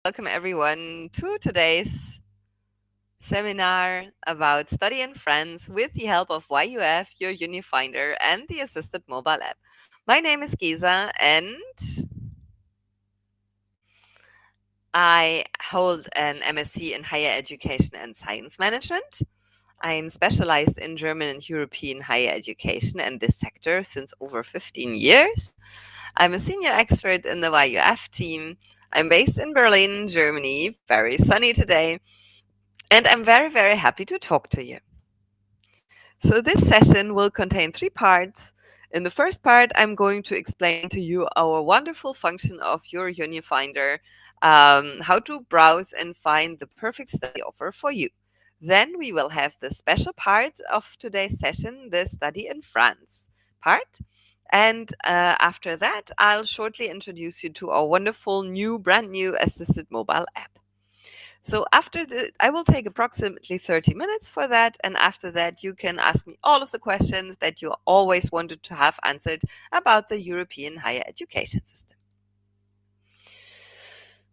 welcome everyone to today's seminar about Study in France with the help of YUF, your Unifinder, and the assisted mobile app. My name is Giza, and I hold an MSc in Higher Education and Science Management. I am specialized in German and European higher education and this sector since over 15 years. I'm a senior expert in the YUF team. I'm based in Berlin, Germany, very sunny today, and I'm very, very happy to talk to you. So, this session will contain three parts. In the first part, I'm going to explain to you our wonderful function of your Unifinder, how to browse and find the perfect study offer for you. Then we will have the special part of today's session, the Study in France part. And after that, I'll shortly introduce you to our wonderful brand new assisted mobile app. So I will take approximately 30 minutes for that. And after that, you can ask me all of the questions that you always wanted to have answered about the European higher education system.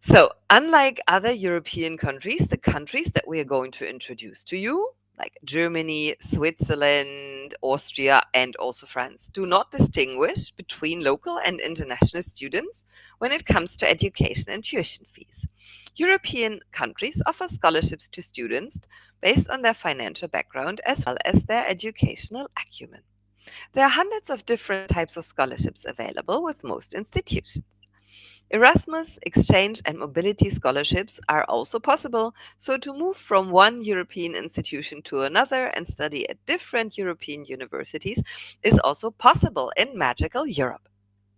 So, unlike other European countries, the countries that we are going to introduce to you, like Germany, Switzerland, Austria, and also France, do not distinguish between local and international students when it comes to education and tuition fees. European countries offer scholarships to students based on their financial background as well as their educational acumen. There are hundreds of different types of scholarships available with most institutions. Erasmus, exchange, and mobility scholarships are also possible, so to move from one European institution to another and study at different European universities is also possible in Magical Europe.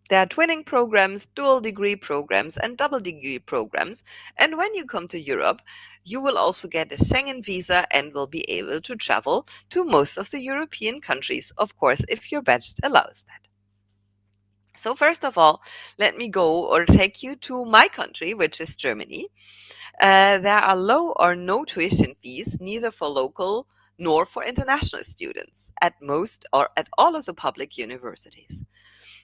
There are twinning programs, dual degree programs, and double degree programs, and when you come to Europe, you will also get a Schengen visa and will be able to travel to most of the European countries, of course, if your budget allows that. So, first of all, let me go or take you to my country, which is Germany. There are low or no tuition fees, neither for local nor for international students, at most or at all of the public universities.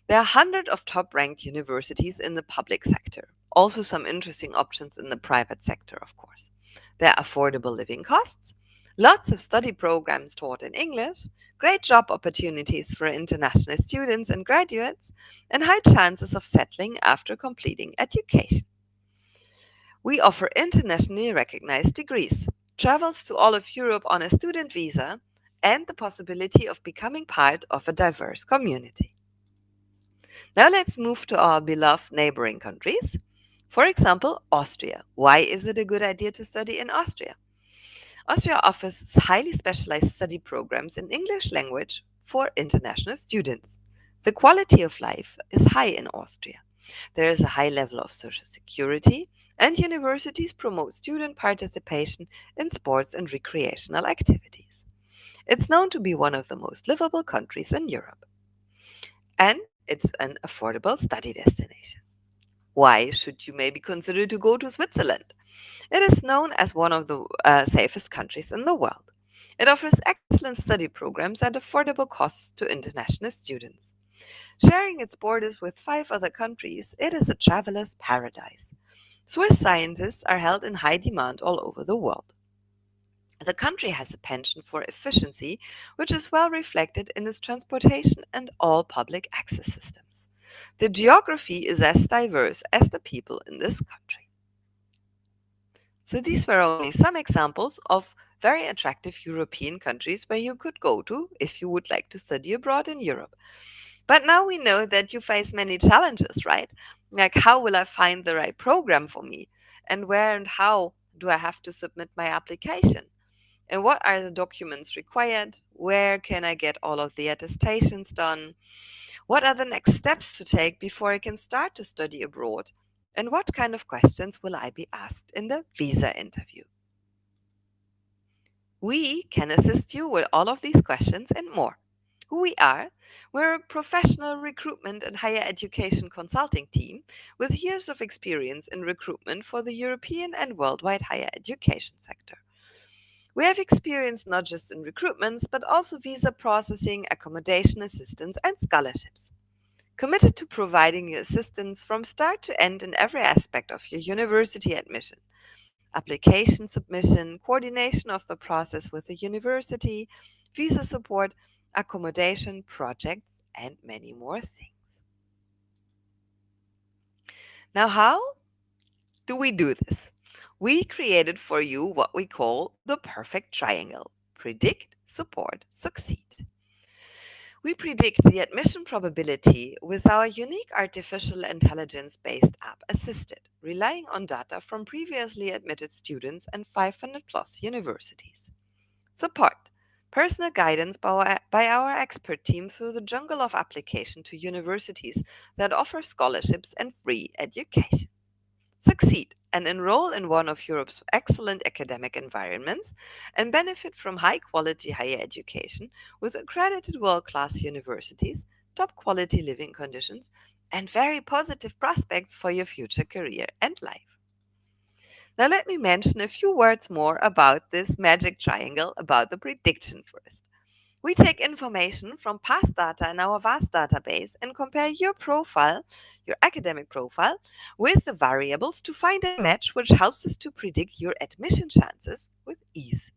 There are hundreds of top ranked universities in the public sector, also some interesting options in the private sector, of course. There are affordable living costs, lots of study programs taught in English, great job opportunities for international students and graduates, and high chances of settling after completing education. We offer internationally recognized degrees, travels to all of Europe on a student visa, and the possibility of becoming part of a diverse community. Now let's move to our beloved neighboring countries. For example, Austria. Why is it a good idea to study in Austria? Austria offers highly specialized study programs in English language for international students. The quality of life is high in Austria. There is a high level of social security, and universities promote student participation in sports and recreational activities. It's known to be one of the most livable countries in Europe. And it's an affordable study destination. Why should you maybe consider to go to Switzerland? It is known as one of the safest countries in the world. It offers excellent study programs at affordable costs to international students. Sharing its borders with 5 other countries, it is a traveler's paradise. Swiss scientists are held in high demand all over the world. The country has a penchant for efficiency, which is well reflected in its transportation and all public access systems. The geography is as diverse as the people in this country. So these were only some examples of very attractive European countries where you could go to if you would like to study abroad in Europe. But now we know that you face many challenges, right? Like, how will I find the right program for me? And where and how do I have to submit my application? And what are the documents required? Where can I get all of the attestations done? What are the next steps to take before I can start to study abroad? And what kind of questions will I be asked in the visa interview? We can assist you with all of these questions and more. Who we are? We're a professional recruitment and higher education consulting team with years of experience in recruitment for the European and worldwide higher education sector. We have experience not just in recruitments, but also visa processing, accommodation assistance, and scholarships. committed to providing you assistance from start to end in every aspect of your university admission. Application submission, coordination of the process with the university, visa support, accommodation, projects, and many more things. Now, how do we do this? We created for you what we call the perfect triangle: predict, support, succeed. We predict the admission probability with our unique artificial intelligence based app Assisted, relying on data from previously admitted students and 500 plus universities. Support: personal guidance by our expert team through the jungle of application to universities that offer scholarships and free education. Succeed and enroll in one of Europe's excellent academic environments and benefit from high quality higher education with accredited world class universities, top quality living conditions, and very positive prospects for your future career and life. Now, let me mention a few words more about this magic triangle, about the prediction first. We take information from past data in our vast database and compare your profile, your academic profile, with the variables to find a match which helps us to predict your admission chances with ease.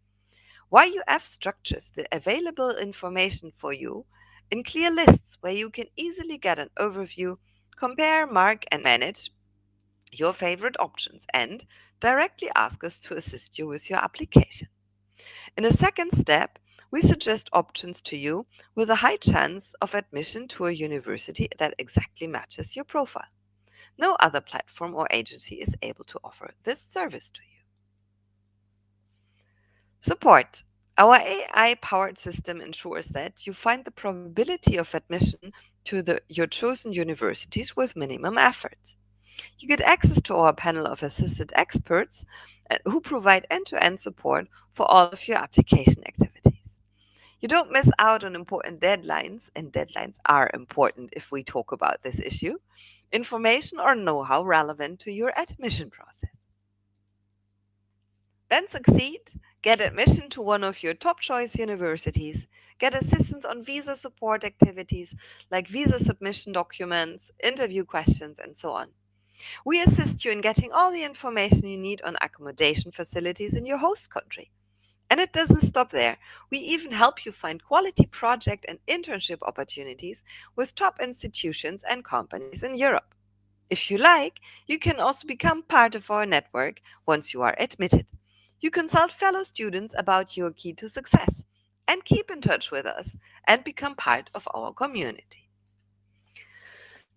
YUF structures the available information for you in clear lists where you can easily get an overview, compare, mark, and manage your favorite options, and directly ask us to assist you with your application. In a second step, we suggest options to you with a high chance of admission to a university that exactly matches your profile. No other platform or agency is able to offer this service to you. Support. Our AI powered system ensures that you find the probability of admission to your chosen universities with minimum effort. You get access to our panel of assisted experts who provide end to end support for all of your application activities. You don't miss out on important deadlines, and deadlines are important if we talk about this issue, information or know how relevant to your admission process. Then succeed, get admission to one of your top choice universities, get assistance on visa support activities like visa submission documents, interview questions, and so on. We assist you in getting all the information you need on accommodation facilities in your host country. And it doesn't stop there. We even help you find quality project and internship opportunities with top institutions and companies in Europe. If you like, you can also become part of our network once you are admitted. You consult fellow students about your key to success and keep in touch with us and become part of our community.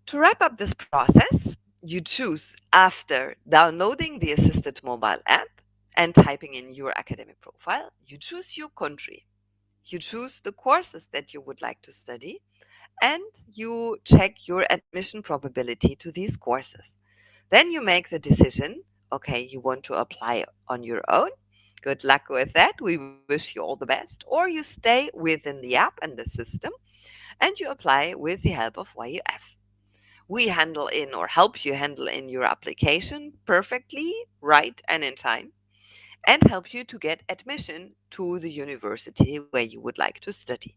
To wrap up this process, you choose, after downloading the assisted mobile app and typing in your academic profile, you choose your country. You choose the courses that you would like to study, and you check your admission probability to these courses. Then you make the decision, okay, you want to apply on your own. Good luck with that. We wish you all the best. Or you stay within the app and the system and you apply with the help of YUF. We handle in or help you handle in your application perfectly, right, and in time, and help you to get admission to the university where you would like to study.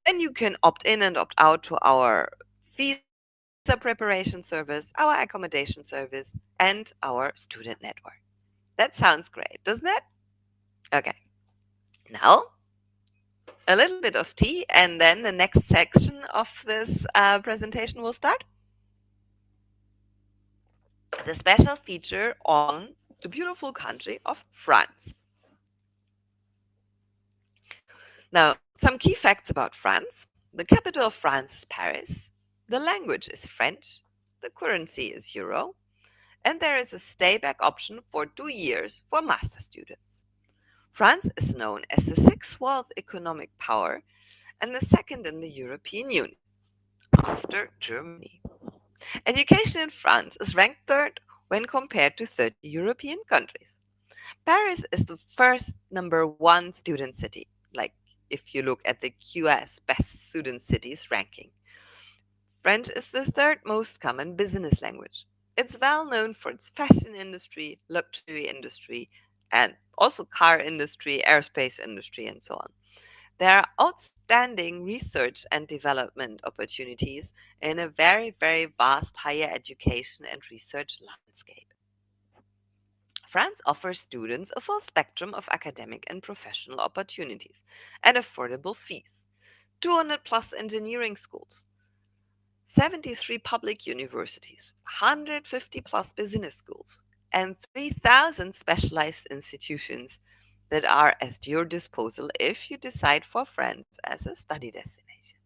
Then you can opt in and opt out to our visa preparation service, our accommodation service, and our student network. That sounds great, doesn't it? Okay. Now, a little bit of tea, and then the next section of this presentation will start. The special feature on the beautiful country of France. Now, some key facts about France. The capital of France is Paris. The language is French. The currency is euro. And there is a stay-back option for 2 years for master students. France is known as the sixth world economic power and the second in the European Union, after Germany. Education in France is ranked third when compared to 30 European countries. Paris is the first number one student city, like if you look at the QS Best Student Cities ranking. French is the third most common business language. It's well known for its fashion industry, luxury industry, and also car industry, aerospace industry, and so on. There are outstanding research and development opportunities in a very, very vast higher education and research landscape. France offers students a full spectrum of academic and professional opportunities at affordable fees. 200 plus engineering schools, 73 public universities, 150 plus business schools, and 3,000 specialized institutions that are at your disposal if you decide for France as a study destination,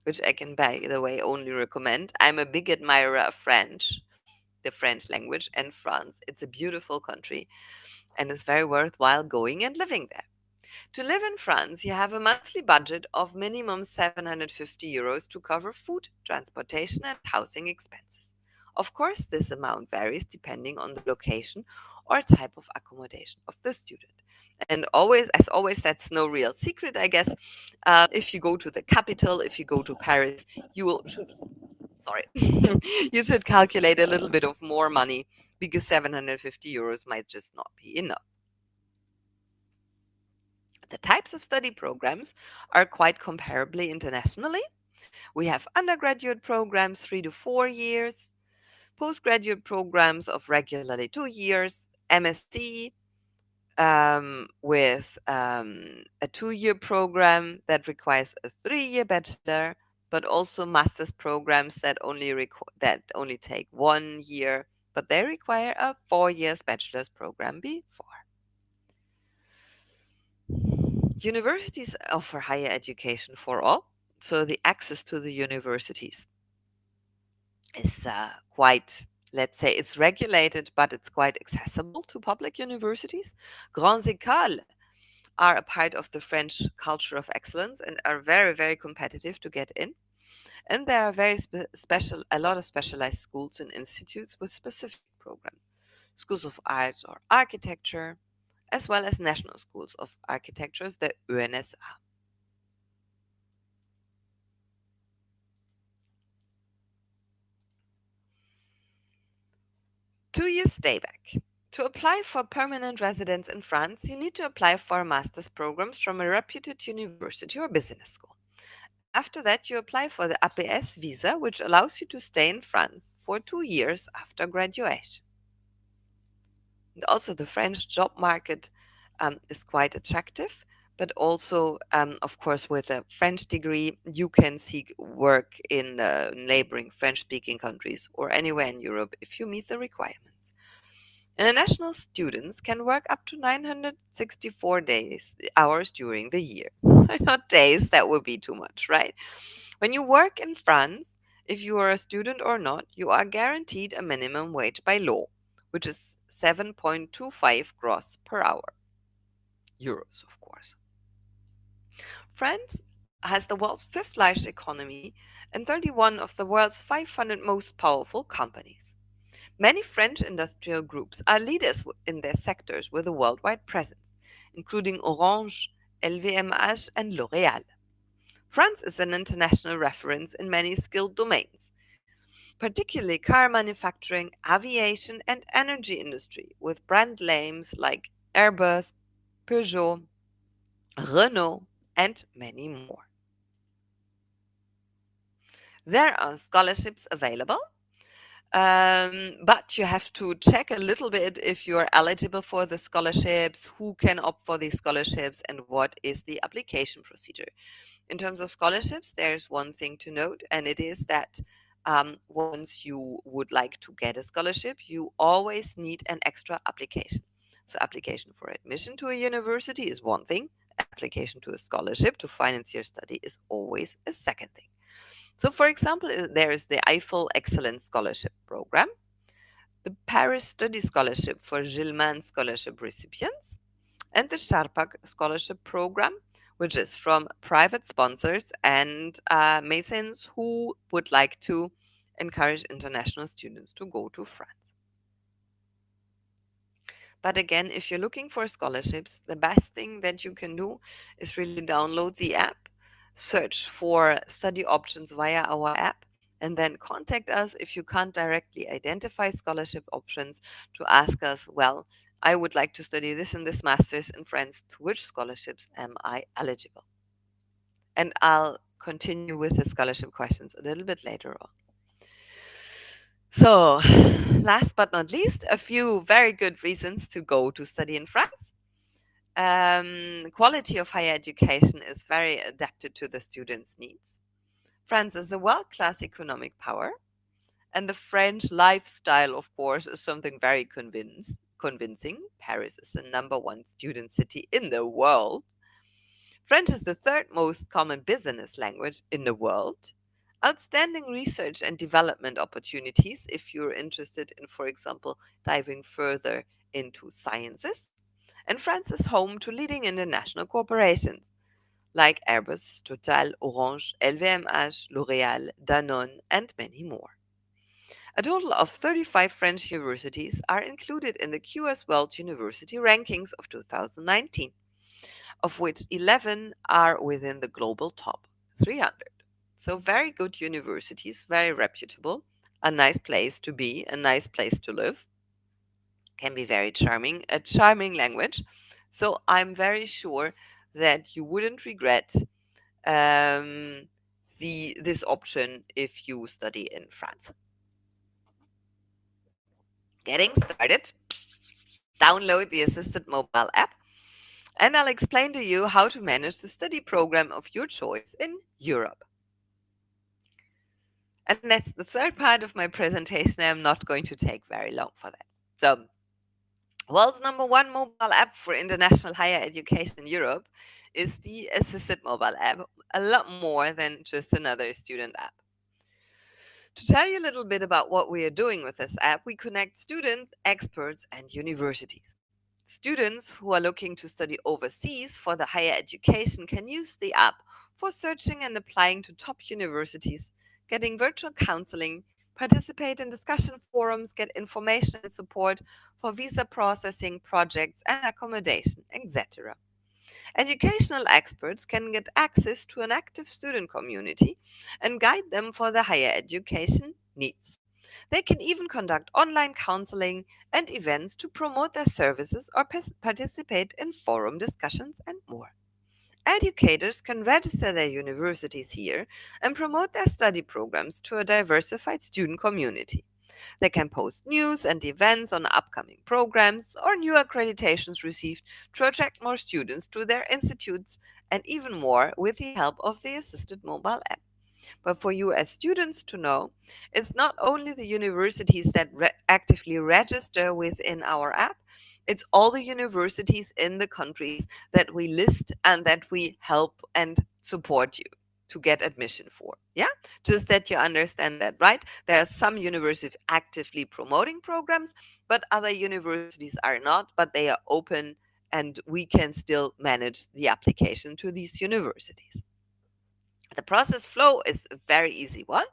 which I can, by the way, only recommend. I'm a big admirer of French, the French language, and France. It's a beautiful country and it's very worthwhile going and living there. To live in France, you have a monthly budget of minimum 750 euros to cover food, transportation, and housing expenses. Of course, this amount varies depending on the location or type of accommodation of the student. And always, as always, that's no real secret, I guess. If you go to the capital, if you go to Paris, should sorry, you should calculate a little bit of more money because 750 euros might just not be enough. The types of study programs are quite comparably internationally. We have undergraduate programs 3 to 4 years, postgraduate programs of regularly 2 years, MSc with a 2 year program that requires a 3 year bachelor, but also master's programs that only take 1 year, but they require a 4 years bachelor's program before. Universities offer higher education for all, so the access to the universities is quite, let's say, it's regulated, but it's quite accessible to public universities. Grandes écoles are a part of the French culture of excellence and are very, very competitive to get in. And there are a lot of specialized schools and institutes with specific programs, schools of arts or architecture, as well as national schools of architectures, the ENSA. Two-year stay back. To apply for permanent residence in France, you need to apply for master's programs from a reputed university or business school. After that, you apply for the APS visa, which allows you to stay in France for 2 years after graduation. And also, the French job market is quite attractive, but also, of course, with a French degree, you can seek work in neighboring French speaking countries or anywhere in Europe if you meet the requirements. International students can work up to 964 hours during the year. Not days, that would be too much, right? When you work in France, if you are a student or not, you are guaranteed a minimum wage by law, which is 7.25 gross per hour. Euros, of course. France has the world's fifth largest economy and 31 of the world's 500 most powerful companies. Many French industrial groups are leaders in their sectors with a worldwide presence, including Orange, LVMH, and L'Oréal. France is an international reference in many skilled domains, particularly car manufacturing, aviation, and energy industry, with brand names like Airbus, Peugeot, Renault, and many more. There are scholarships available, but you have to check a little bit if you're eligible for the scholarships, who can opt for these scholarships, and what is the application procedure. In terms of scholarships, there's one thing to note, and it is that once you would like to get a scholarship, you always need an extra application. So, application for admission to a university is one thing, application to a scholarship to finance your study is always a second thing. So, for example, there is the Eiffel Excellence Scholarship Program, the Paris Study Scholarship for Gilman Scholarship recipients, and the Sharpak Scholarship Program, which is from private sponsors and Masons who would like to encourage international students to go to France. But again, if you're looking for scholarships, the best thing that you can do is really download the app, search for study options via our app, and then contact us if you can't directly identify scholarship options to ask us, well, I would like to study this and this master's in France. To which scholarships am I eligible? and I'll continue with the scholarship questions a little bit later on. So, last but not least, a few very good reasons to go to study in France. Quality of higher education is very adapted to the students' needs. France is a world class economic power, and the French lifestyle, of course, is something very convincing. Paris is the number one student city in the world. French is the third most common business language in the world. Outstanding research and development opportunities if you're interested in, for example, diving further into sciences. And France is home to leading international corporations like Airbus, Total, Orange, LVMH, L'Oréal, Danone, and many more. A total of 35 French universities are included in the QS World University Rankings of 2019, of which 11 are within the global top 300. So, very good universities, very reputable, a nice place to be, a nice place to live, can be very charming, a charming language. So, I'm very sure that you wouldn't regret um, this option if you study in France. Getting started, download the Assisted mobile app, and I'll explain to you how to manage the study program of your choice in Europe. And that's the third part of my presentation. I'm not going to take very long for that. So, world's number one mobile app for international higher education in Europe is the Assisted mobile app, a lot more than just another student app. To tell you a little bit about what we are doing with this app, we connect students, experts, and universities. Students who are looking to study overseas for the higher education can use the app for searching and applying to top universities, getting virtual counseling, participate in discussion forums, get information and support for visa processing, projects, and accommodation, etc. Educational experts can get access to an active student community and guide them for their higher education needs. They can even conduct online counseling and events to promote their services or participate in forum discussions and more. Educators can register their universities here and promote their study programs to a diversified student community. They can post news and events on upcoming programs or new accreditations received to attract more students to their institutes and even more with the help of the Assisted mobile app. But for you as students to know, it's not only the universities that actively register within our app, it's all the universities in the countries that we list and that we help and support you to get admission for. Yeah? Just that you understand that, right? There are some universities actively promoting programs, but other universities are not, but they are open and we can still manage the application to these universities. The process flow is a very easy one.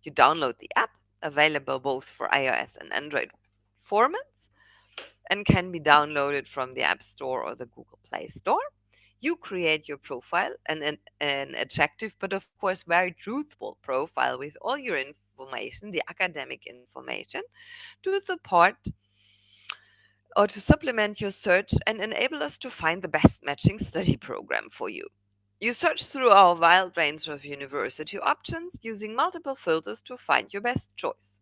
You download the app, available both for iOS and Android formats, and can be downloaded from the App Store or the Google Play Store. You create your profile, an attractive but of course very truthful profile with all your information, the academic information, to support or to supplement your search and enable us to find the best matching study program for you. You search through our wide range of university options using multiple filters to find your best choice.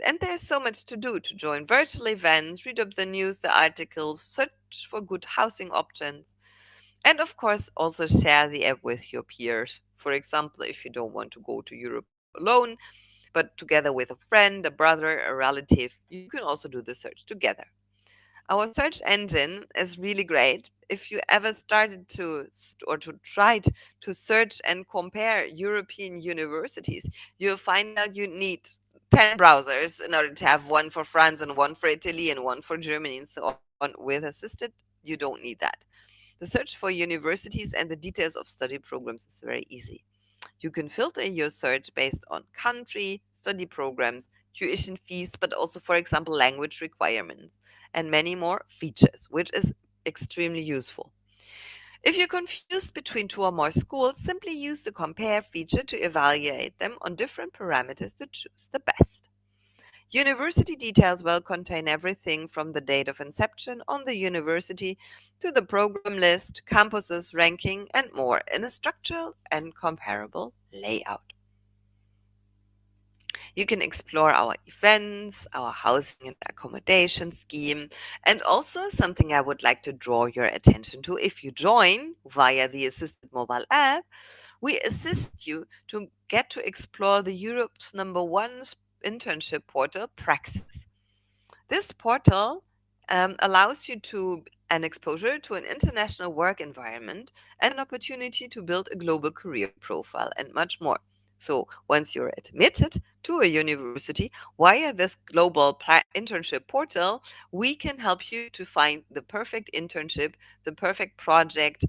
And there's so much to do to join virtual events, read up the news, the articles, search for good housing options, and of course also share the app with your peers. For example, if you don't want to go to Europe alone, but together with a friend, a brother, a relative, you can also do the search together. Our search engine is really great. If you ever started to or to tried to search and compare European universities, you'll find out you need 10 browsers in order to have one for France and one for Italy and one for Germany and so on. With Assisted, you don't need that. The search for universities and the details of study programs is very easy. You can filter your search based on country, study programs, tuition fees, but also, for example, language requirements and many more features, which is extremely useful. If you're confused between two or more schools, simply use the compare feature to evaluate them on different parameters to choose the best. University details will contain everything from the date of inception on the university to the program list, campuses, ranking, and more in a structured and comparable layout. You can explore our events, our housing and accommodation scheme, and also something I would like to draw your attention to. If you join via the assisted mobile app, we assist you to get to explore the Europe's number one internship portal, Praxis. This portal allows you to an exposure to an international work environment and an opportunity to build a global career profile and much more. So, once you're admitted to a university via this global internship portal, we can help you to find the perfect internship, the perfect project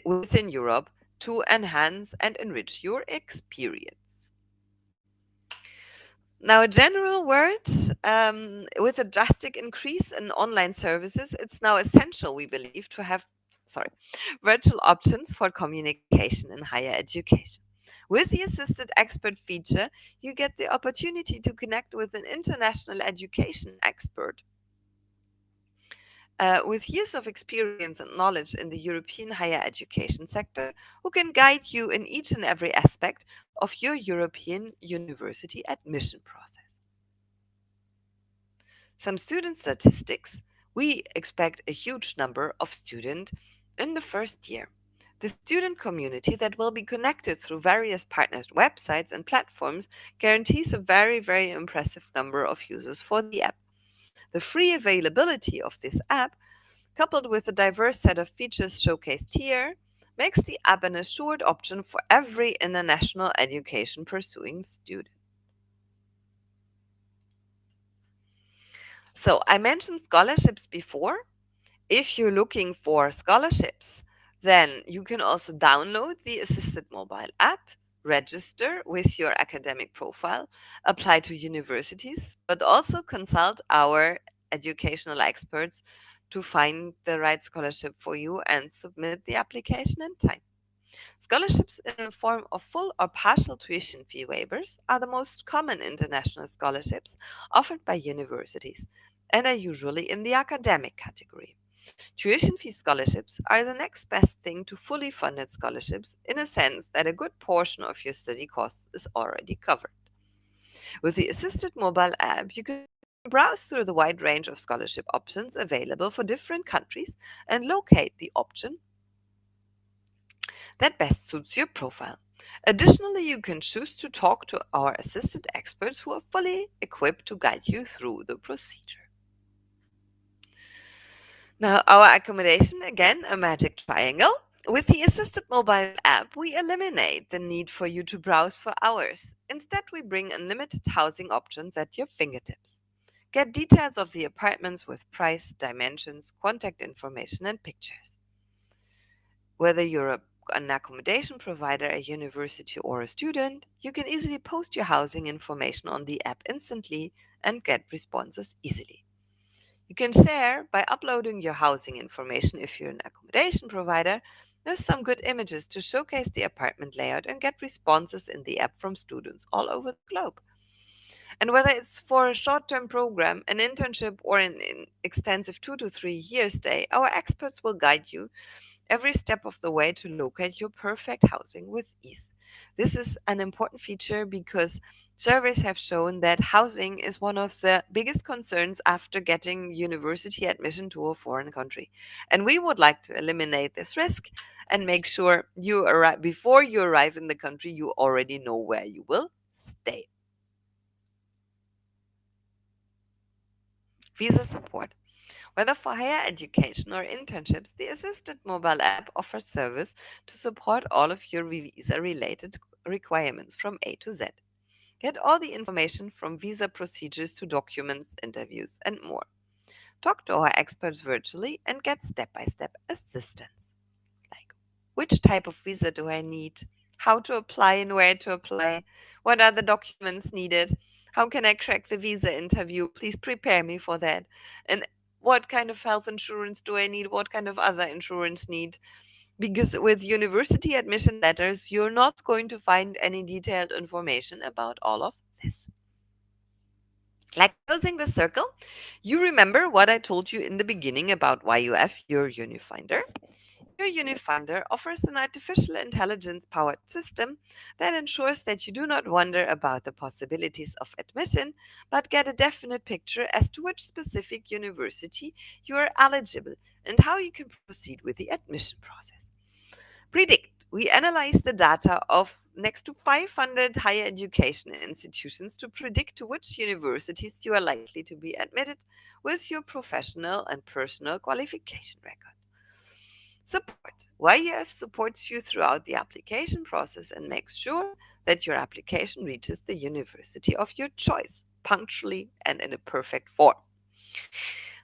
within Europe to enhance and enrich your experience. Now, a general word with a drastic increase in online services, it's now essential, we believe, to have sorry, virtual options for communication in higher education. With the assisted expert feature, you get the opportunity to connect with an international education expert with years of experience and knowledge in the European higher education sector, who can guide you in each and every aspect of your European university admission process. Some student statistics: we expect a huge number of students in the first year. The student community that will be connected through various partner websites and platforms guarantees a very, very impressive number of users for the app. The free availability of this app, coupled with a diverse set of features showcased here, makes the app an assured option for every international education pursuing student. So, I mentioned scholarships before. If you're looking for scholarships, then you can also download the Assisted mobile app, register with your academic profile, apply to universities, but also consult our educational experts to find the right scholarship for you and submit the application in time. Scholarships in the form of full or partial tuition fee waivers are the most common international scholarships offered by universities and are usually in the academic category. Tuition fee scholarships are the next best thing to fully funded scholarships in a sense that a good portion of your study costs is already covered. With the Assisted mobile app, you can browse through the wide range of scholarship options available for different countries and locate the option that best suits your profile. Additionally, you can choose to talk to our assisted experts who are fully equipped to guide you through the procedure. Now, our accommodation, again, a magic triangle. With the assisted mobile app, we eliminate the need for you to browse for hours. Instead, we bring unlimited housing options at your fingertips. Get details of the apartments with price, dimensions, contact information, and pictures. Whether you're an accommodation provider, a university, or a student, you can easily post your housing information on the app instantly and get responses easily. You can share by uploading your housing information if you're an accommodation provider. There's some good images to showcase the apartment layout and get responses in the app from students all over the globe. And whether it's for a short term program, an internship, or an extensive 2 to 3 year stay, our experts will guide you every step of the way to locate your perfect housing with ease. This is an important feature because surveys have shown that housing is one of the biggest concerns after getting university admission to a foreign country. And we would like to eliminate this risk and make sure you arrive before you arrive in the country, you already know where you will stay. Visa support. Whether for higher education or internships, the Assisted mobile app offers service to support all of your visa related requirements from A to Z. Get all the information from visa procedures to documents, interviews, and more. Talk to our experts virtually and get step by step assistance. Like, which type of visa do I need? How to apply and where to apply? What are the documents needed? How can I crack the visa interview? Please prepare me for that. And what kind of health insurance do I need? What kind of other insurance need? Because with university admission letters, you're not going to find any detailed information about all of this. Like closing the circle, you remember what I told you in the beginning about YUF, your Unifinder? Your Unifinder offers an artificial intelligence powered system that ensures that you do not wonder about the possibilities of admission, but get a definite picture as to which specific university you are eligible and how you can proceed with the admission process. Predict. We analyze the data of next to 500 higher education institutions to predict to which universities you are likely to be admitted with your professional and personal qualification record. Support. YEF supports you throughout the application process and makes sure that your application reaches the university of your choice punctually and in a perfect form.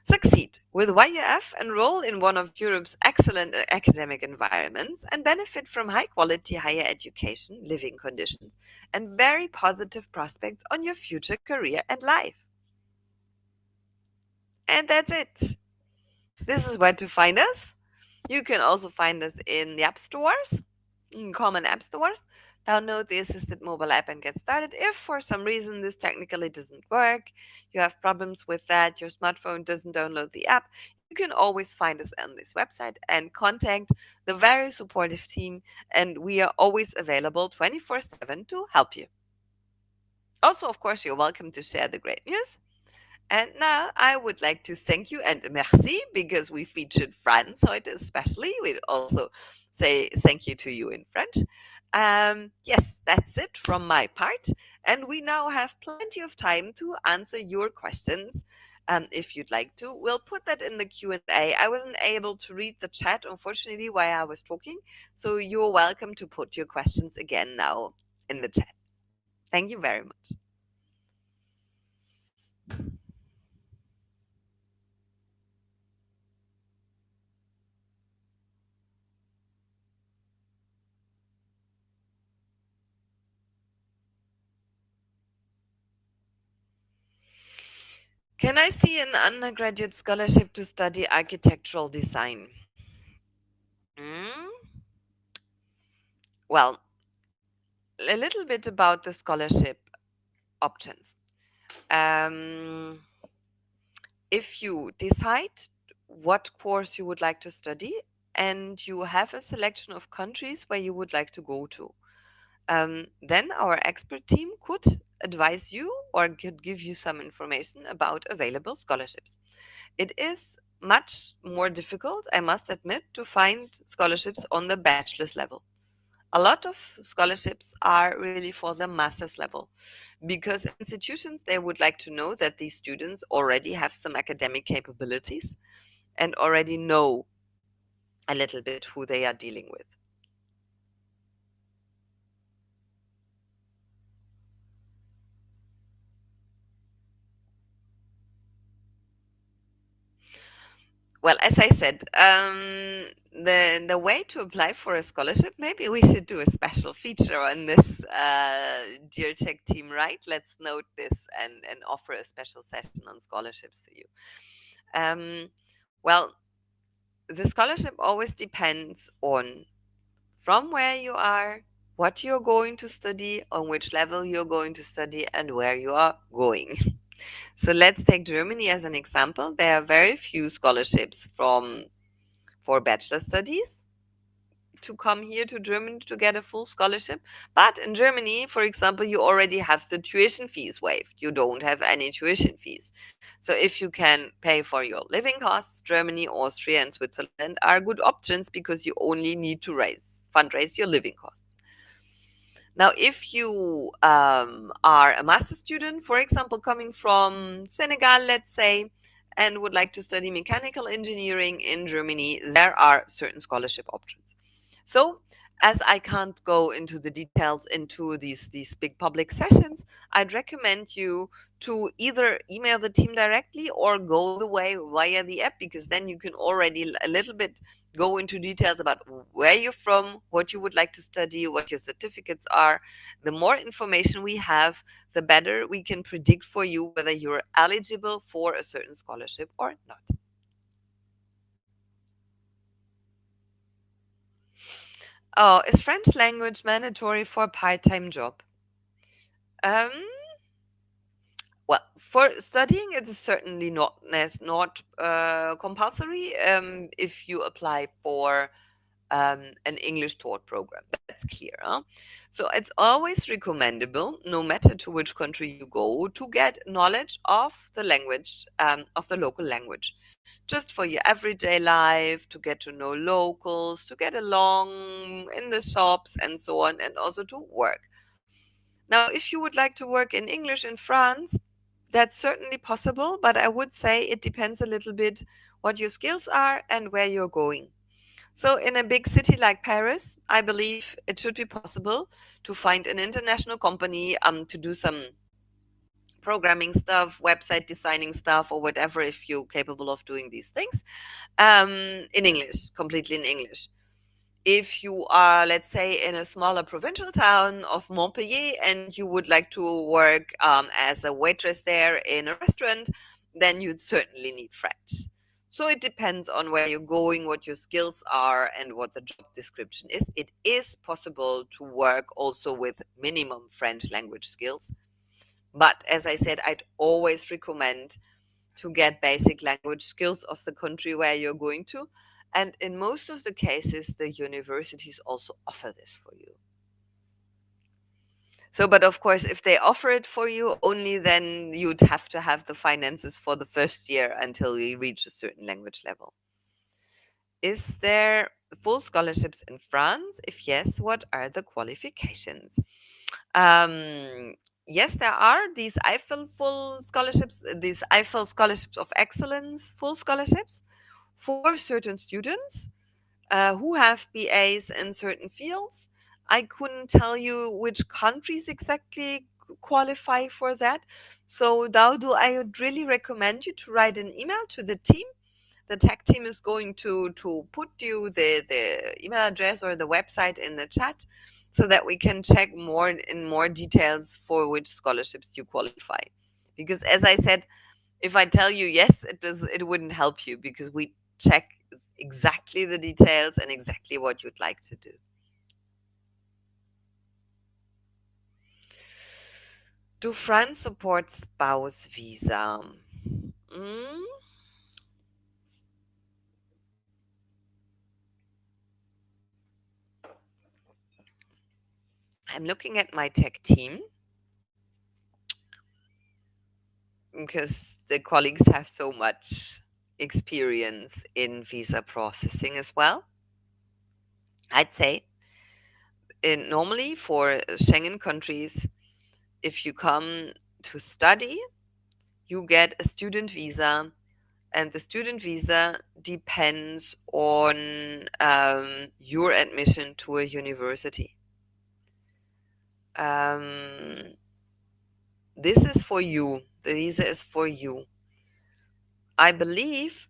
Succeed. With YUF, enroll in one of Europe's excellent academic environments and benefit from high quality higher education, living conditions, and very positive prospects on your future career and life. And that's it. This is where to find us. You can also find us in the app stores, common app stores. Download the assisted mobile app and get started. If for some reason this technically doesn't work, you have problems with that, your smartphone doesn't download the app, you can always find us on this website and contact the very supportive team. And we are always available 24/7 to help you. Also, of course, you're welcome to share the great news. And now I would like to thank you and merci because we featured France heute especially. We'd also say thank you to you in French. Yes, that's it from my part. And we now have plenty of time to answer your questions. If you'd like to, we'll put that in the Q&A. I wasn't able to read the chat, unfortunately, while I was talking. So you're welcome to put your questions again now in the chat. Thank you very much. Can I see an undergraduate scholarship to study architectural design? Mm, well, a little bit about the scholarship options. Um, if you decide what course you would like to study and you have a selection of countries where you would like to go to, then our expert team could advise you or could give you some information about available scholarships. It is much more difficult, I must admit, to find scholarships on the bachelor's level. A lot of scholarships are really for the master's level because institutions they would like to know that these students already have some academic capabilities and already know a little bit who they are dealing with. Well, as I said, the way to apply for a scholarship, maybe we should do a special feature on this, dear tech team, right? Let's note this and offer a special session on scholarships to you. Um, well, the scholarship always depends on from where you are, what you're going to study, on which level you're going to study, and where you are going. So let's take Germany as an example. There are very few scholarships from for bachelor studies to come here to Germany to get a full scholarship. But in Germany, for example, you already have the tuition fees waived. You don't have any tuition fees. So if you can pay for your living costs, Germany, Austria, and Switzerland are good options because you only need to fundraise your living costs. Now, if you are a master student, for example, coming from Senegal, let's say, and would like to study mechanical engineering in Germany, there are certain scholarship options. So, as I can't go into the details into these big public sessions, I'd recommend you to either email the team directly or go the way via the app because then you can already a little bit go into details about where you're from, what you would like to study, what your certificates are. The more information we have, the better we can predict for you whether you're eligible for a certain scholarship or not. Oh, is French language mandatory for a part-time job? Um, Well, for studying, it is certainly not compulsory if you apply for an English taught program. That's clear. Huh? So it's always recommendable, no matter to which country you go, to get knowledge of the language, of the local language, just for your everyday life, to get to know locals, to get along in the shops and so on, and also to work. Now, if you would like to work in English in France, that's certainly possible, but I would say it depends a little bit what your skills are and where you're going. So, in a big city like Paris, I believe it should be possible to find an international company to do some programming stuff, website designing stuff, or whatever if you're capable of doing these things in English, completely in English. If you are, let's say, in a smaller provincial town of Montpellier and you would like to work as a waitress there in a restaurant, then you'd certainly need French. So it depends on where you're going, what your skills are, and what the job description is. It is possible to work also with minimum French language skills. But as I said, I'd always recommend to get basic language skills of the country where you're going to. And in most of the cases, the universities also offer this for you. So, but of course, if they offer it for you, only then you'd have to have the finances for the first year until you reach a certain language level. Is there full scholarships in France? If yes, what are the qualifications? Um, yes, there are these Eiffel full scholarships, these Eiffel scholarships of excellence, full scholarships for certain students who have BAs in certain fields. I couldn't tell you which countries exactly qualify for that. So, Daudu, I would really recommend you to write an email to the team. The tech team is going to put you the email address or the website in the chat so that we can check more in more details for which scholarships you qualify. Because as I said, if I tell you yes, it wouldn't help you because we check exactly the details and exactly what you'd like to do. Do France support spouse visa? Mm, I'm looking at my tech team because the colleagues have so much experience in visa processing as well. I'd say normally for Schengen countries, if you come to study, you get a student visa, and the student visa depends on your admission to a university. Um, this is for you. The visa is for you. I believe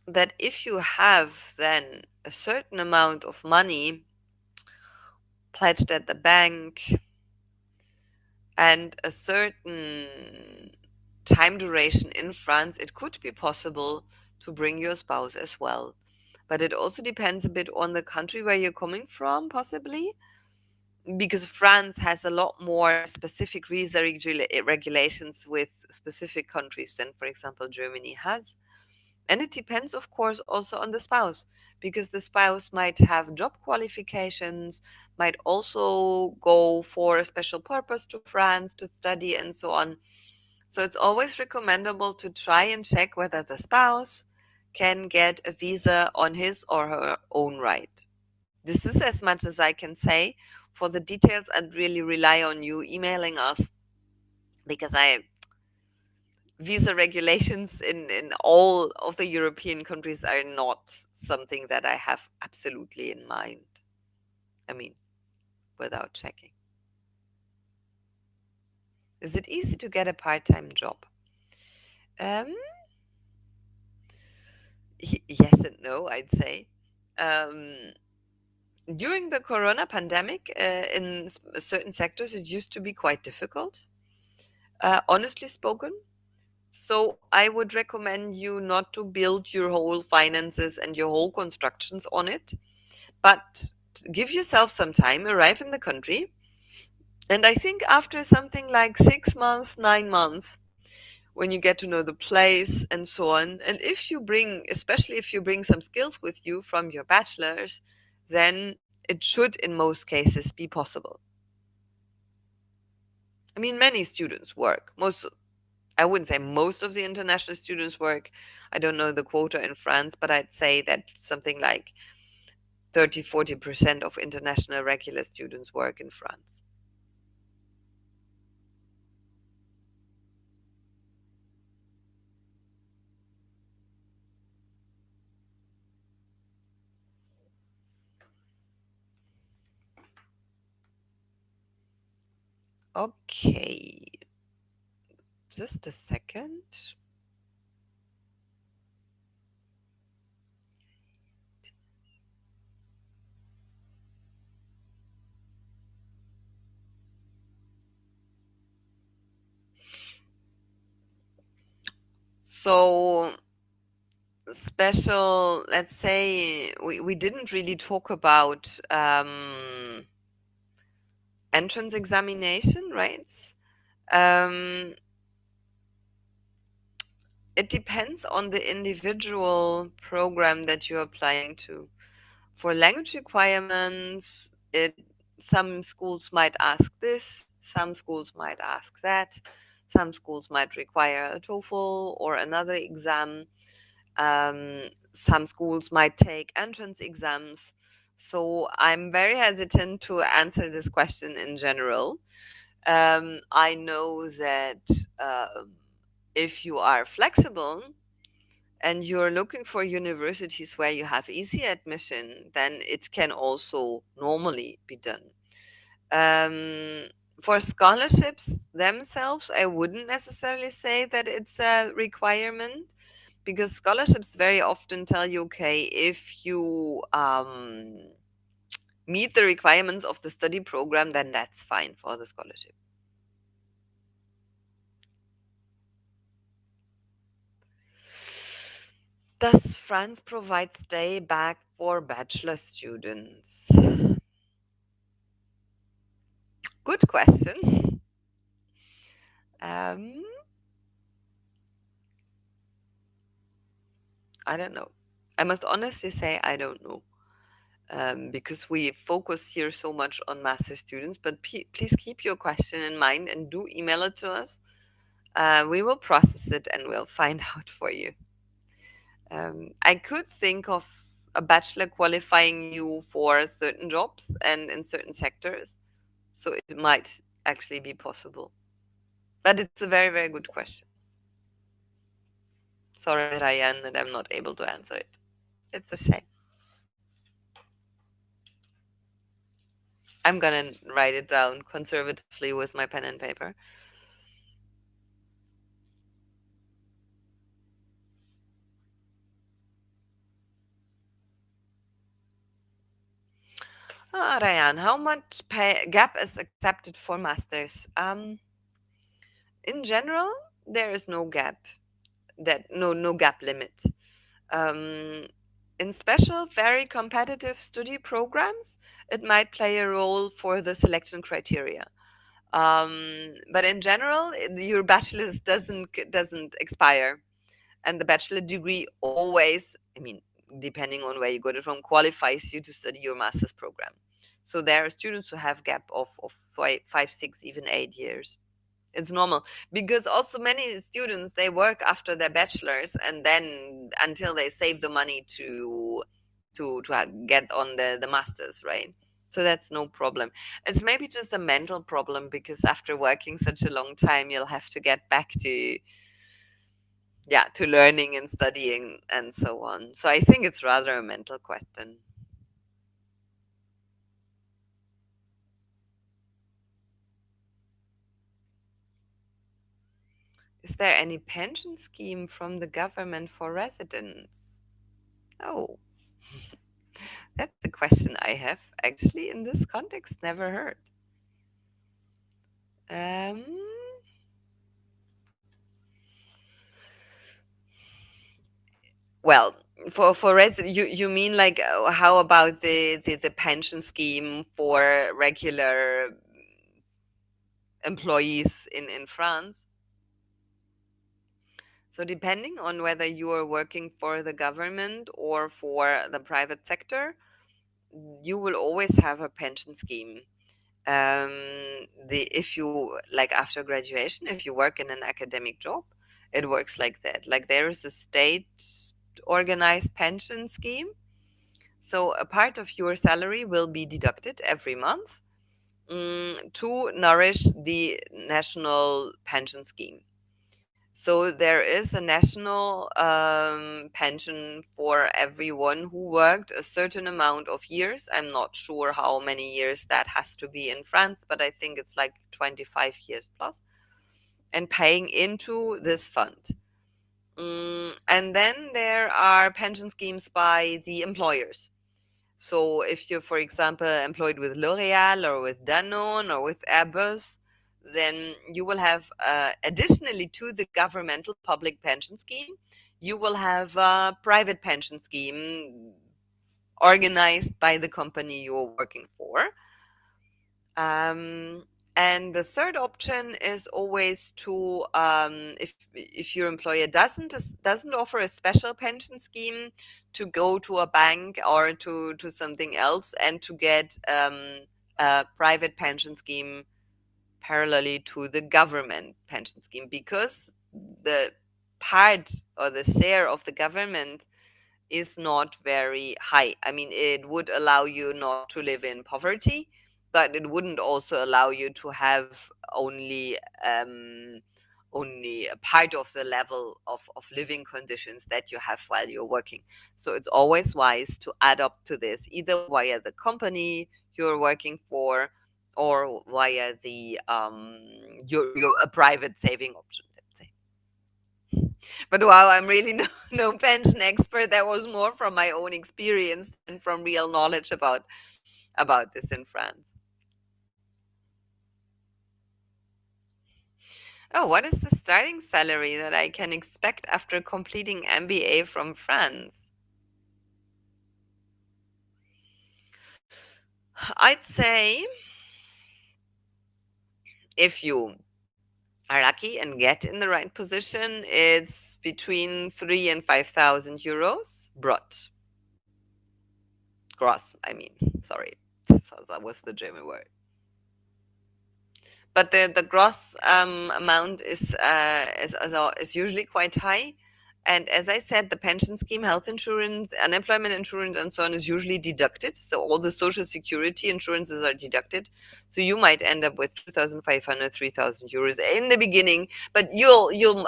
that if you have then a certain amount of money pledged at the bank and a certain time duration in France, it could be possible to bring your spouse as well. But it also depends a bit on the country where you're coming from, possibly, because France has a lot more specific visa regulations with specific countries than, for example, Germany has. And it depends, of course, also on the spouse, because the spouse might have job qualifications, might also go for a special purpose to France to study and so on. So it's always recommendable to try and check whether the spouse can get a visa on his or her own right. This is as much as I can say. For the details, I'd really rely on you emailing us because I visa regulations in all of the European countries are not something that I have absolutely in mind. I mean, without checking. Is it easy to get a part-time job? Um, yes and no, I'd say. Um, during the corona pandemic, in certain sectors, it used to be quite difficult, honestly spoken. So I would recommend you not to build your whole finances and your whole constructions on it, but give yourself some time, arrive in the country. And I think after something like 6 months, 9 months, when you get to know the place and so on. And if you bring, especially if you bring some skills with you from your bachelor's, then it should, in most cases, be possible. I mean, many students work. I wouldn't say most of the international students work. I don't know the quota in France, but I'd say that something like 30-40% of international regular students work in France. Okay, just a second. So, special, let's say we didn't really talk about entrance examination, right? Um, it depends on the individual program that you're applying to. For language requirements, some schools might ask this, some schools might ask that, some schools might require a TOEFL or another exam. Um, some schools might take entrance exams. So I'm very hesitant to answer this question in general. I know that if you are flexible and you're looking for universities where you have easy admission, then it can also normally be done. Um, for scholarships themselves, I wouldn't necessarily say that it's a requirement because scholarships very often tell you, okay, if you meet the requirements of the study program, then that's fine for the scholarship. Does France provide stay back for bachelor students? Good question. Um, I don't know. I must honestly say I don't know. Because we focus here so much on master students, but please keep your question in mind and do email it to us. We will process it and we'll find out for you. I could think of a bachelor qualifying you for certain jobs and in certain sectors, so it might actually be possible. But it's a very, very good question. Sorry, Ryan, that I'm not able to answer it. It's a shame. I'm gonna write it down conservatively with my pen and paper. Ah, Ryan, how much pay gap is accepted for masters? In general, there is no gap no gap limit. Um, in special, very competitive study programs, it might play a role for the selection criteria. But in general, your bachelor's doesn't expire, and the bachelor degree always, I mean, depending on where you got it from, qualifies you to study your master's program. So there are students who have gap of 5, 6, even 8 years. It's normal because also many students they work after their bachelor's and then until they save the money to get on the masters, right? So that's no problem. It's maybe just a mental problem because after working such a long time, you'll have to get back to, yeah, to learning and studying and so on. So I think it's rather a mental question. Is there any pension scheme from the government for residents? Oh, that's a question I have actually in this context never heard. Um, well, for resident, you mean like how about the pension scheme for regular employees in France? So, depending on whether you are working for the government or for the private sector, you will always have a pension scheme. If you like after graduation, if you work in an academic job, it works like that. Like there is a state organized pension scheme. So a part of your salary will be deducted every month to nourish the national pension scheme. So there is a national pension for everyone who worked a certain amount of years. I'm not sure how many years that has to be in France, but I think it's like 25 years plus, and paying into this fund. And then there are pension schemes by the employers. So if you're, for example, employed with L'Oreal or with Danone or with Airbus, then you will have, additionally to the governmental public pension scheme, you will have a private pension scheme organized by the company you're working for. Um, and the third option is always to, if your employer doesn't offer a special pension scheme, to go to a bank or to something else and to get a private pension scheme parallelly to the government pension scheme, because the part or the share of the government is not very high. I mean, it would allow you not to live in poverty, but it wouldn't also allow you to have um, only a part of the level of living conditions that you have while you're working. So it's always wise to add up to this, either via the company you're working for or via the your a private saving option, let's say. But wow, I'm really no pension expert. That was more from my own experience and from real knowledge about this in France. Oh, what is the starting salary that I can expect after completing MBA from France? I'd say if you are lucky and get in the right position, it's between 3 and 5,000 euros brut. Gross, I mean. Sorry. So that was the German word. But the gross amount is usually quite high. And as I said, the pension scheme, health insurance, unemployment insurance, and so on is usually deducted. So all the social security insurances are deducted. So you might end up with 2,500, 3,000 euros in the beginning, but you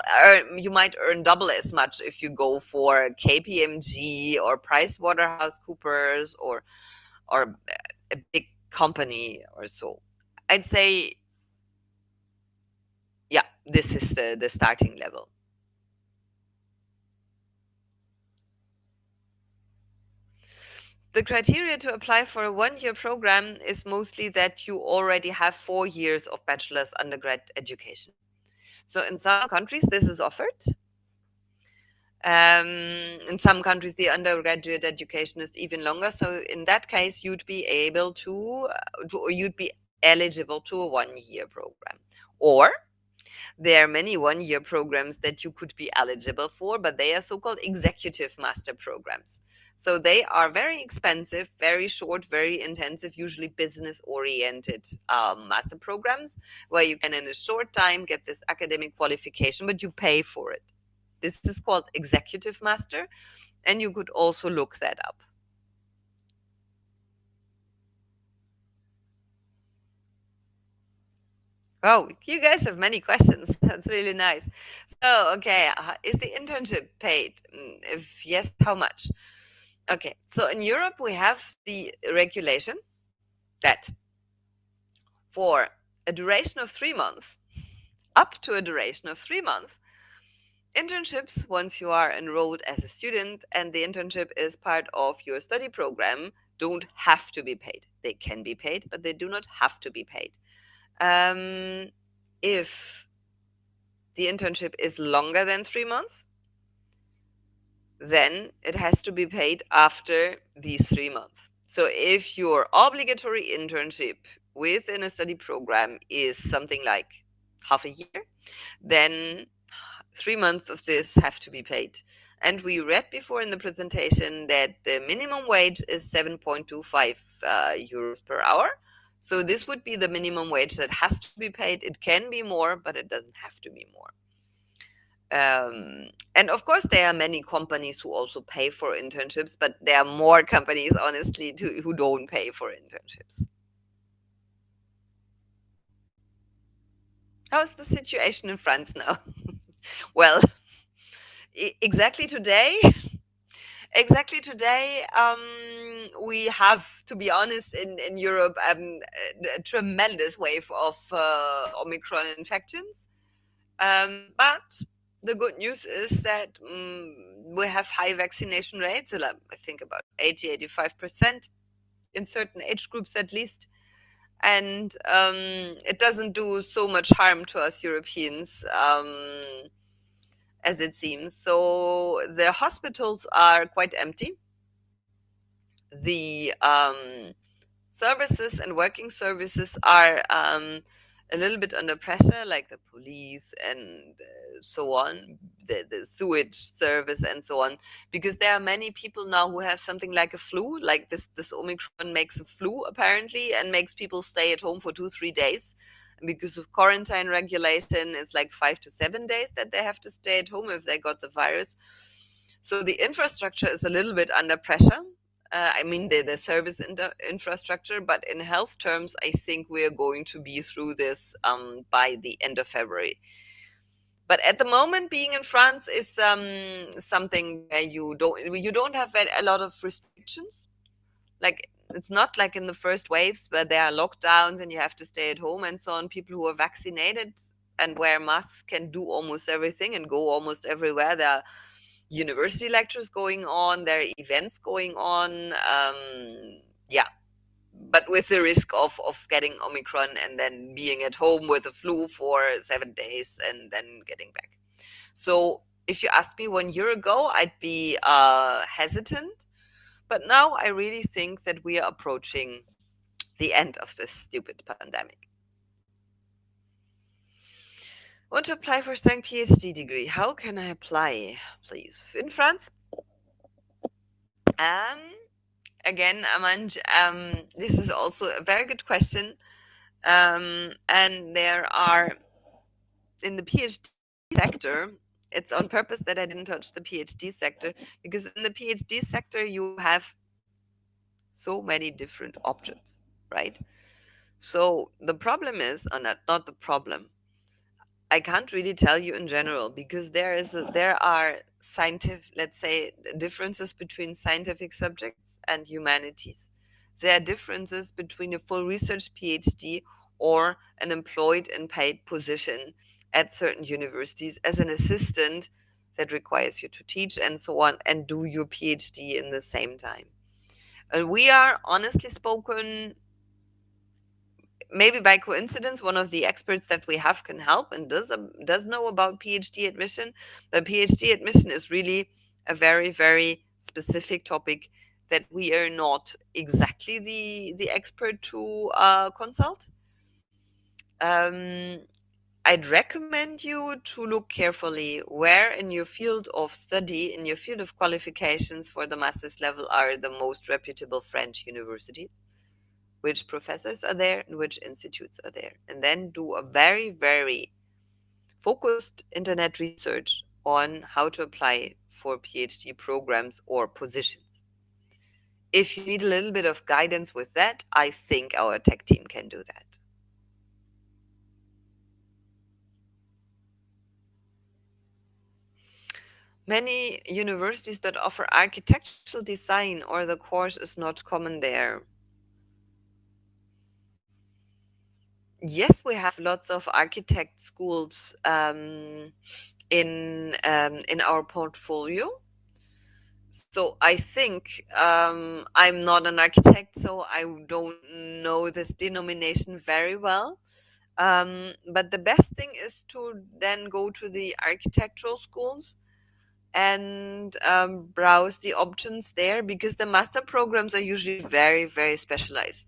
might earn double as much if you go for KPMG or PricewaterhouseCoopers or a big company or so. I'd say, yeah, this is the starting level. The criteria to apply for a 1 year program is mostly that you already have 4 years of bachelor's undergrad education. So in some countries, this is offered. In some countries, the undergraduate education is even longer. So in that case, you'd be able or you'd be eligible to a 1 year program. Or there are many 1 year programs that you could be eligible for, but they are so called executive master programs. So they are very expensive, very short, very intensive, usually business oriented master programs where you can, in a short time, get this academic qualification, but you pay for it. This is called executive master, and you could also look that up. Oh, you guys have many questions. That's really nice. So, okay, is the internship paid? If yes, how much? Okay, so in Europe, we have the regulation that for a duration of 3 months, up to a duration of 3 months, internships, once you are enrolled as a student and the internship is part of your study program, don't have to be paid. They can be paid, but they do not have to be paid. Um, if the internship is longer than 3 months, then it has to be paid after these 3 months. So if your obligatory internship within a study program is something like half a year, then 3 months of this have to be paid. And we read before in the presentation that the minimum wage is 7.25 euros per hour. So this would be the minimum wage that has to be paid. It can be more, but it doesn't have to be more. And of course, there are many companies who also pay for internships, but there are more companies, honestly, who don't pay for internships. How's the situation in France now? Well, exactly today, we have, to be honest, in Europe, a tremendous wave of Omicron infections. But the good news is that we have high vaccination rates, I think about 85% in certain age groups at least. And it doesn't do so much harm to us Europeans as it seems. So the hospitals are quite empty. The services and working services are a little bit under pressure, like the police and so on, the sewage service and so on, because there are many people now who have something like a flu, like this Omicron makes a flu apparently and makes people stay at home for 2-3 days. And because of quarantine regulation, it's like 5 to 7 days that they have to stay at home if they got the virus. So the infrastructure is a little bit under pressure. I mean, the service infrastructure, but in health terms, I think we are going to be through this by the end of February. But at the moment, being in France is something where you don't have a lot of restrictions. Like, it's not like in the first waves where there are lockdowns and you have to stay at home and so on. People who are vaccinated and wear masks can do almost everything and go almost everywhere. There are university lectures going on, there are events going on. Yeah, but with the risk of getting Omicron and then being at home with the flu for 7 days and then getting back. So if you asked me 1 year ago, I'd be hesitant. But now I really think that we are approaching the end of this stupid pandemic. Want to apply for studying PhD degree? How can I apply, please? In France? Um, Again, Amanj, this is also a very good question. And there are, in the PhD sector, it's on purpose that I didn't touch the PhD sector, because in the PhD sector, you have so many different options, right? So the problem is, or not the problem, I can't really tell you in general because there are scientific, let's say, differences between scientific subjects and humanities. There are differences between a full research PhD or an employed and paid position at certain universities as an assistant that requires you to teach and so on and do your PhD in the same time. And we are, honestly spoken, maybe by coincidence, one of the experts that we have can help and does know about PhD admission. But PhD admission is really a very, very specific topic that we are not exactly the expert to consult. Um, I'd recommend you to look carefully where in your field of study, in your field of qualifications for the master's level, are the most reputable French universities, which professors are there and which institutes are there, and then do a very, very focused internet research on how to apply for PhD programs or positions. If you need a little bit of guidance with that, I think our tech team can do that. Many universities that offer architectural design or the course is not common there. Yes, we have lots of architect schools in our portfolio. So I think I'm not an architect, so I don't know this denomination very well. But the best thing is to then go to the architectural schools and browse the options there, because the master programs are usually very, very specialized.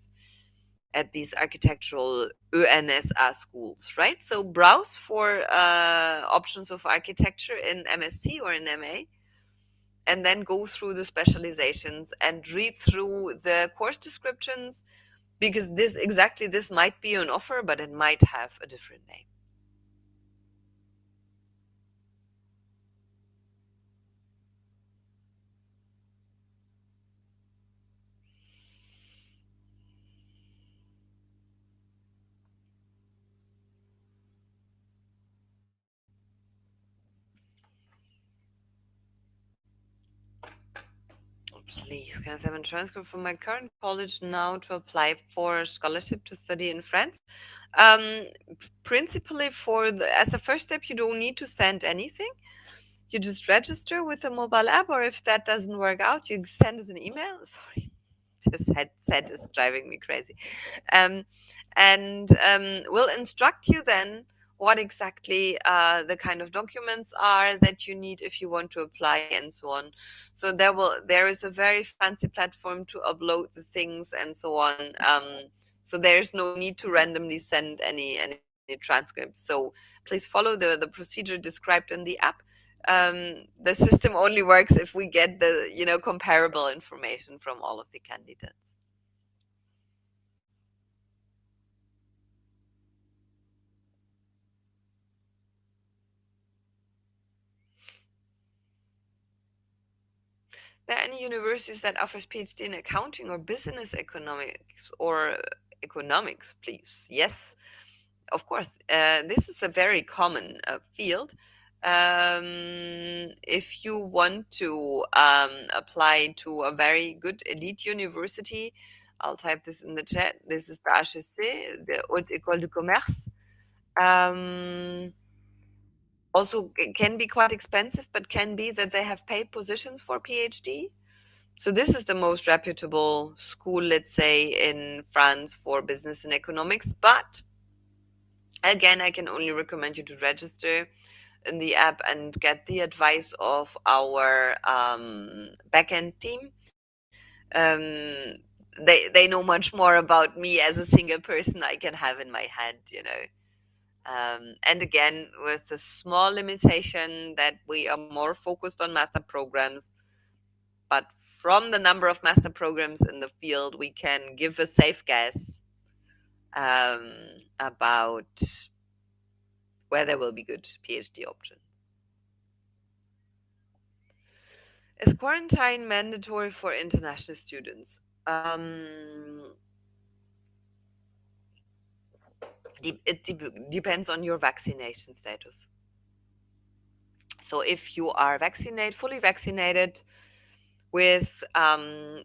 at these architectural ÖNSA schools, right? So browse for options of architecture in MSc or in MA, and then go through the specializations and read through the course descriptions, because this might be an offer, but it might have a different name. Please, can I have a transcript from my current college now to apply for a scholarship to study in France? Um, Principally, as a first step, you don't need to send anything. You just register with a mobile app, or if that doesn't work out, you send us an email. Sorry, this headset is driving me crazy. Um, and we'll instruct you then what exactly the kind of documents are that you need if you want to apply, and so on. So there is a very fancy platform to upload the things and so on. So there's no need to randomly send any transcripts. So please follow the procedure described in the app. The system only works if we get the comparable information from all of the candidates. There are any universities that offers PhD in accounting or business economics or economics, please? Yes, of course. This is a very common field. If you want to apply to a very good elite university, I'll type this in the chat. This is the HEC, the Haute École du Commerce. Also can be quite expensive, but can be that they have paid positions for PhD. So this is the most reputable school, let's say, in France for business and economics. But again, I can only recommend you to register in the app and get the advice of our backend team. They know much more about me as a single person I can have in my head. And again, with a small limitation that we are more focused on master programs, but from the number of master programs in the field, we can give a safe guess um, about where there will be good PhD options. Is quarantine mandatory for international students? Depends on your vaccination status. So if you are fully vaccinated with a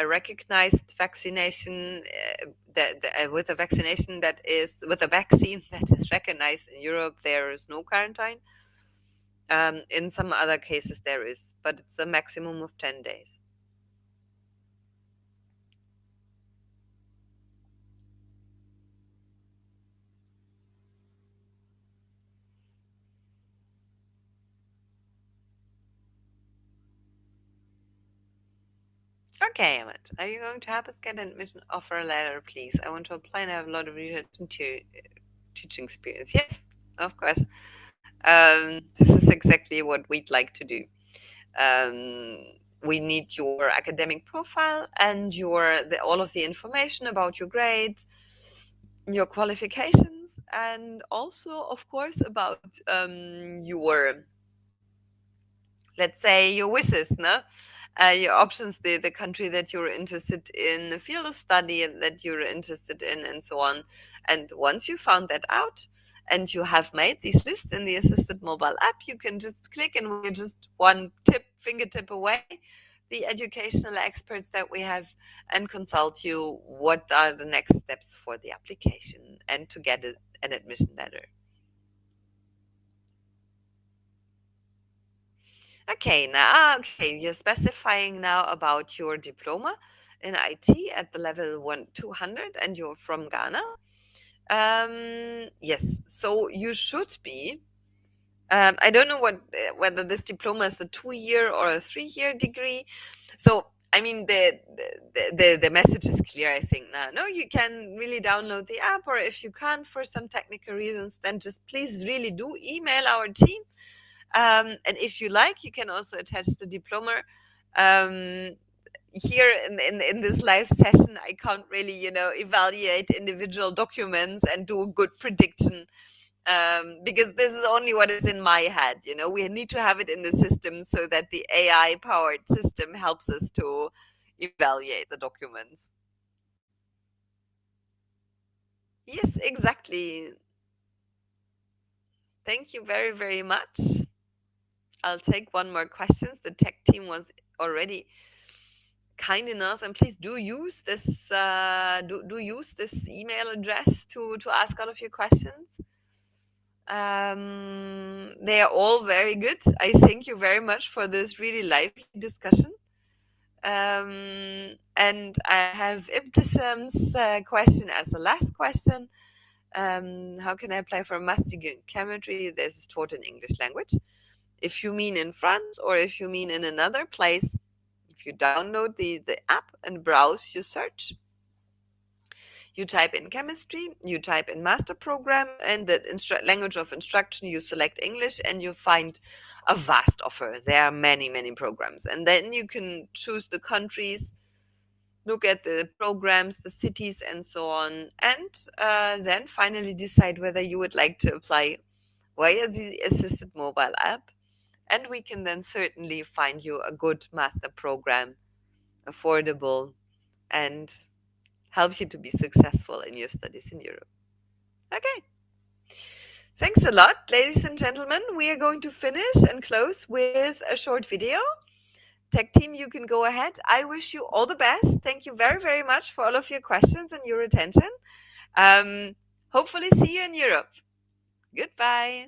recognized vaccination, with a vaccination that is with a vaccine that is recognized in Europe, there is no quarantine. In some other cases, there is, but it's a maximum of 10 days. Okay, Emmett, are you going to help us get an admission offer letter, please? I want to apply and I have a lot of research and teaching experience. Yes, of course. This is exactly what we'd like to do. We need your academic profile and all of the information about your grades, your qualifications, and also, of course, about your, let's say, your wishes, no? Your options, the country that you're interested in, the field of study that you're interested in, and so on. And once you found that out and you have made these lists in the assisted mobile app, you can just click, and we're just one fingertip away, the educational experts that we have, and consult you what are the next steps for the application and to get an admission letter. Okay, you're specifying now about your diploma in IT at the level 200, and you're from Ghana. Yes, so you should be. I don't know whether this diploma is a 2-year or a 3-year degree. So I mean, the message is clear, I think now. No, you can really download the app, or if you can't for some technical reasons, then just please really do email our team. And if you like, you can also attach the diploma. Um, Here in this live session, I can't really, evaluate individual documents and do a good prediction, because this is only what is in my head. We need to have it in the system so that the AI powered system helps us to evaluate the documents. Yes, exactly. Thank you very, very much. I'll take one more questions. The tech team was already kind enough, and please do use this do use this email address to ask all of your questions. They are all very good. I thank you very much for this really lively discussion. And I have Ibtisam's question as the last question. How can I apply for a master degree in chemistry? This is taught in English language. If you mean in France, or if you mean in another place, if you download the app and browse your search, you type in chemistry, you type in master program, and the language of instruction, you select English, and you find a vast offer. There are many, many programs. And then you can choose the countries, look at the programs, the cities, and so on. And then finally decide whether you would like to apply via the assisted mobile app. And we can then certainly find you a good master program, affordable, and help you to be successful in your studies in Europe. Okay. Thanks a lot, ladies and gentlemen. We are going to finish and close with a short video. Tech team, you can go ahead. I wish you all the best. Thank you very, very much for all of your questions and your attention. Hopefully see you in Europe. Goodbye.